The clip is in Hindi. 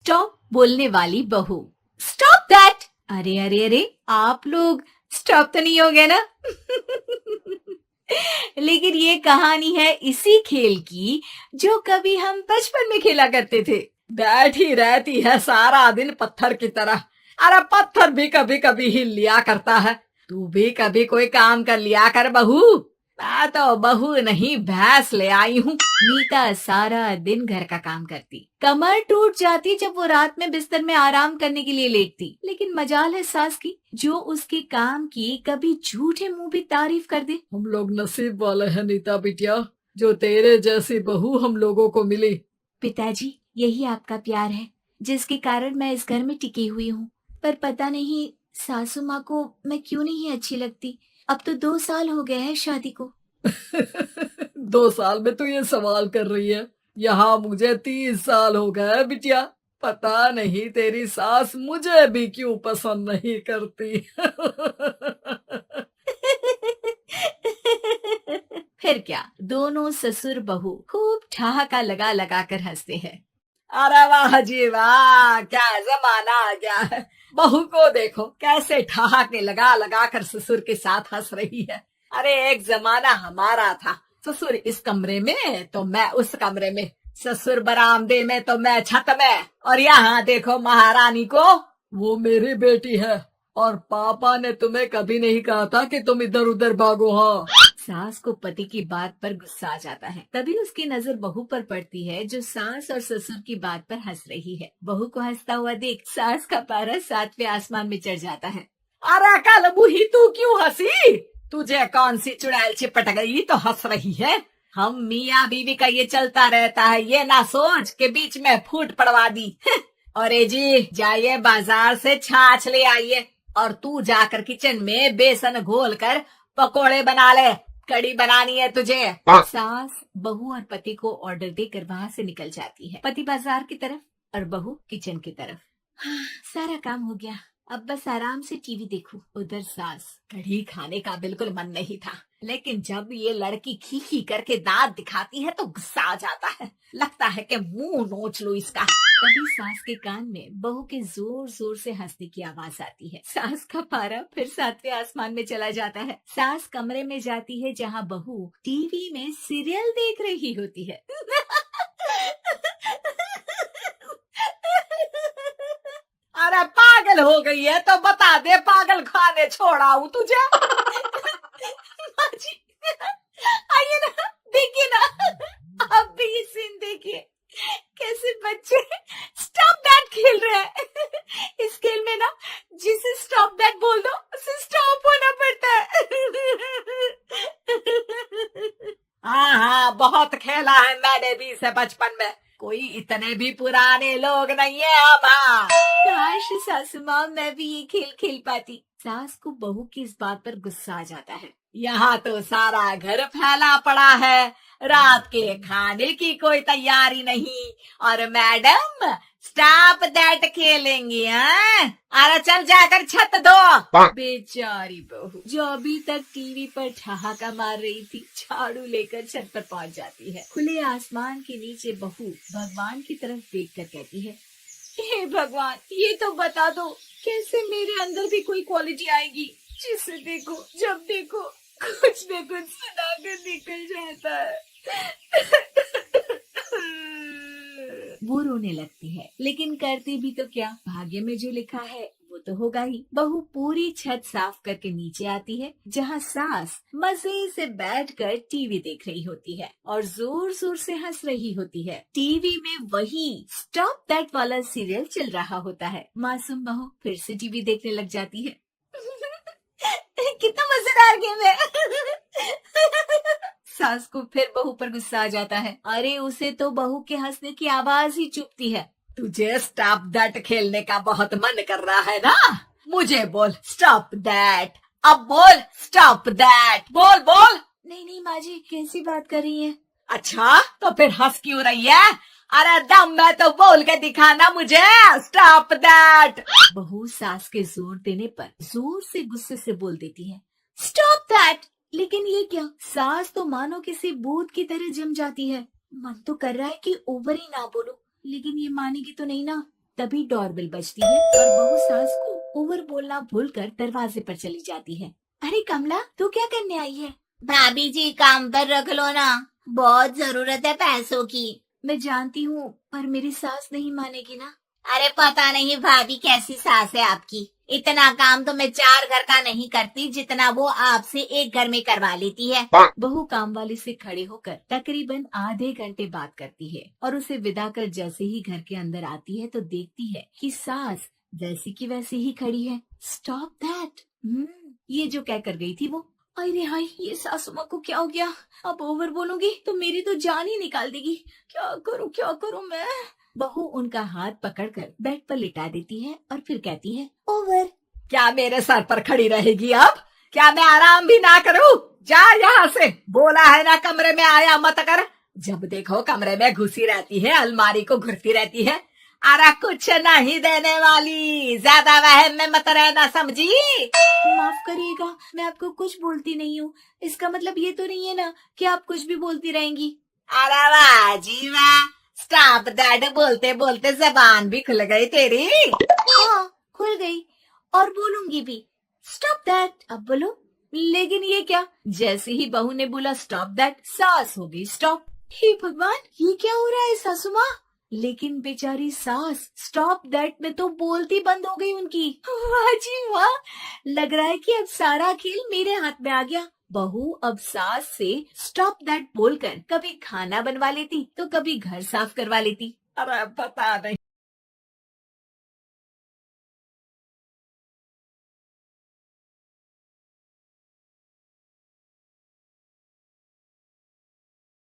स्टॉप बोलने वाली बहू। Stop that! अरे अरे अरे, आप लोग स्टॉप तो नहीं हो गए ना? लेकिन ये कहानी है इसी खेल की जो कभी हम बचपन में खेला करते थे। बैठी रहती है सारा दिन पत्थर की तरह। अरे पत्थर भी कभी कभी हिल लिया करता है। तू भी कभी कोई काम कर लिया कर बहू। मैं तो बहू नहीं भैंस ले आई हूँ। नीता सारा दिन घर का काम करती, कमर टूट जाती जब वो रात में बिस्तर में आराम करने के लिए लेटती। लेकिन मजाल है सास की, जो उसके काम की कभी झूठे मुंह भी तारीफ कर दे। हम लोग नसीब वाले हैं नीता बिटिया, जो तेरे जैसी बहू हम लोगों को मिली। पिताजी, यही आपका प्यार है जिसके कारण मैं इस घर में टिकी हुई हूँ। पर पता नहीं सासू माँ को मैं क्यों नहीं अच्छी लगती। अब तो 2 साल हो गए हैं शादी को। 2 साल में तो ये सवाल कर रही है। यहाँ मुझे 30 साल हो गए बिटिया। पता नहीं तेरी सास मुझे भी क्यों पसंद नहीं करती। फिर क्या, दोनों ससुर बहू खूब ठहाका लगा लगा कर हंसते हैं। अरे वाह जी वाह, क्या जमाना आ गया है। बहू को देखो कैसे ठहाके लगा लगा कर ससुर के साथ हंस रही है। अरे एक जमाना हमारा था, ससुर इस कमरे में तो मैं उस कमरे में, ससुर बरामदे में तो मैं छत में। और यहाँ देखो महारानी को, वो मेरी बेटी है। और पापा ने तुम्हें कभी नहीं कहा था कि तुम इधर उधर भागो। हाँ, सास को पति की बात पर गुस्सा आ जाता है। तभी उसकी नजर बहू पर पड़ती है जो सास और ससुर की बात पर हंस रही है। बहू को हंसता हुआ देख सास का पारा 7वें आसमान में चढ़ जाता है। अरे कल बुही तू क्यों हंसी? तुझे कौन सी चुड़ैल चिपट गई तो हंस रही है? हम मियाँ बीवी का ये चलता रहता है, ये ना सोच के बीच में फूट पड़वा दी। अरे जी जाइए बाजार से छाछ ले आइए, और तू जाकर किचन में बेसन घोल कर पकोड़े बना ले, कड़ी बनानी है तुझे। सास बहू और पति को ऑर्डर देकर वहाँ से निकल जाती है। पति बाजार की तरफ और बहू किचन की तरफ। सारा काम हो गया, अब बस आराम से टीवी देखूं। उधर सास, कढ़ी खाने का बिल्कुल मन नहीं था, लेकिन जब ये लड़की खी खी करके दांत दिखाती है तो गुस्सा आ जाता है। लगता है कि मुंह नोच लूं इसका। तभी सास के कान में बहू के जोर जोर से हंसने की आवाज आती है। सास का पारा फिर 7वें आसमान में चला जाता है। सास कमरे में जाती है जहाँ बहू टीवी में सीरियल देख रही होती है। अरे पागल हो गई है तो बता दे, पागल खाने छोड़ाऊं तुझे? माँ जी, आइए ना, देखिए ना, आप भी ये सीन देखिए, कैसे बच्चे स्टॉप दैट खेल रहे हैं। इस खेल में ना जिसे स्टॉप दैट बोल दो उसे स्टॉप होना पड़ता है। हाँ हाँ, बहुत खेला है मैंने भी इसे बचपन में। कोई इतने भी पुराने लोग नहीं है हम। काश सासू माँ मैं भी ये खेल खेल पाती। सास को बहू की इस बात पर गुस्सा आ जाता है। यहाँ तो सारा घर फैला पड़ा है, रात के खाने की कोई तैयारी नहीं, और मैडम स्टॉप दैट खेलेंगी। हाँ, अरे चल जाकर छत धो। बेचारी बहू जो अभी तक टीवी पर ठहाका मार रही थी, झाड़ू लेकर छत पर पहुंच जाती है। खुले आसमान के नीचे बहू भगवान की तरफ देखकर कहती है, हे भगवान, ये तो बता दो कैसे मेरे अंदर भी कोई क्वालिटी आएगी जिसे देखो जब देखो कुछ न कुछ सुनाकर निकल जाता है। वो रोने लगती है, लेकिन करती भी तो क्या, भाग्य में जो लिखा है वो तो होगा ही। बहू पूरी छत साफ करके नीचे आती है जहाँ सास मजे से बैठकर टीवी देख रही होती है और जोर जोर से हंस रही होती है। टीवी में वही स्टॉप दैट वाला सीरियल चल रहा होता है। मासूम बहू फिर से टीवी देखने लग जाती है। कितना मजेदार गेम है। सास को फिर बहू पर गुस्सा आ जाता है। अरे उसे तो बहू के हंसने की आवाज ही चुभती है। तुझे स्टॉप दैट खेलने का बहुत मन कर रहा है ना? मुझे बोल स्टॉप दैट, अब बोल स्टॉप दैट, बोल बोल। नहीं नहीं माँ जी, कैसी बात कर रही है? अच्छा तो फिर हंस क्यों रही है? अरे दम में तो बोल के दिखाना मुझे स्टॉप दैट। बहू सास के जोर देने पर जोर से गुस्से से बोल देती है, स्टॉप दैट। लेकिन ये क्या, सास तो मानो किसी भूत की तरह जम जाती है। मन तो कर रहा है कि ओवर ही ना बोलूं, लेकिन ये मानेगी तो नहीं ना। तभी डोरबेल बजती है और बहू सास को ओवर बोलना भूलकर दरवाजे पर चली जाती है। अरे कमला, तू क्या करने आई है? भाभी जी काम पर रख लो ना, बहुत जरूरत है पैसों की। मैं जानती हूँ, पर मेरी सास नहीं मानेगी ना। अरे पता नहीं भाभी कैसी सास है आपकी, इतना काम तो मैं 4 घर का नहीं करती जितना वो आपसे एक घर में करवा लेती है। बहू काम वाली से खड़े होकर तकरीबन आधे घंटे बात करती है और उसे विदा कर जैसे ही घर के अंदर आती है तो देखती है कि सास वैसी की वैसी ही खड़ी है। Stop that. ये जो कह कर गई थी वो। अरे हाय, ये सासू माँ को क्या हो गया? अब ओवर बोलूंगी तो मेरी तो जान ही निकाल देगी। क्या करूँ मैं? बहू उनका हाथ पकड़कर बेड पर लिटा देती है और फिर कहती है, ओवर। क्या मेरे सर पर खड़ी रहेगी अब? क्या मैं आराम भी ना करूं? जा यहाँ से, बोला है ना कमरे में आया मत कर। जब देखो कमरे में घुसी रहती है, अलमारी को घुरती रहती है। अरे कुछ नहीं देने वाली, ज्यादा वहम में मत रहना, समझी? माफ करिएगा, मैं आपको कुछ बोलती नहीं हूँ। इसका मतलब ये तो नहीं है ना कि आप कुछ भी बोलती रहेंगी। अरे वाह जी वाह, स्टॉप दैट बोलते बोलते जबान भी खुल गई तेरी। हाँ, खुल गई और बोलूंगी भी। Stop that. अब बोलो। लेकिन ये क्या? जैसे ही बहू ने बोला स्टॉप दैट, सास हो गई स्टॉप। हे भगवान, ये क्या हो रहा है सासू माँ? लेकिन बेचारी सास स्टॉप दैट में तो बोलती बंद हो गई उनकी। वाह जी वाह, लग रहा है कि अब सारा खेल मेरे हाथ में आ गया। बहू अब सास से स्टॉप दैट बोलकर कभी खाना बनवा लेती तो कभी घर साफ करवा लेती। अरे पता नहीं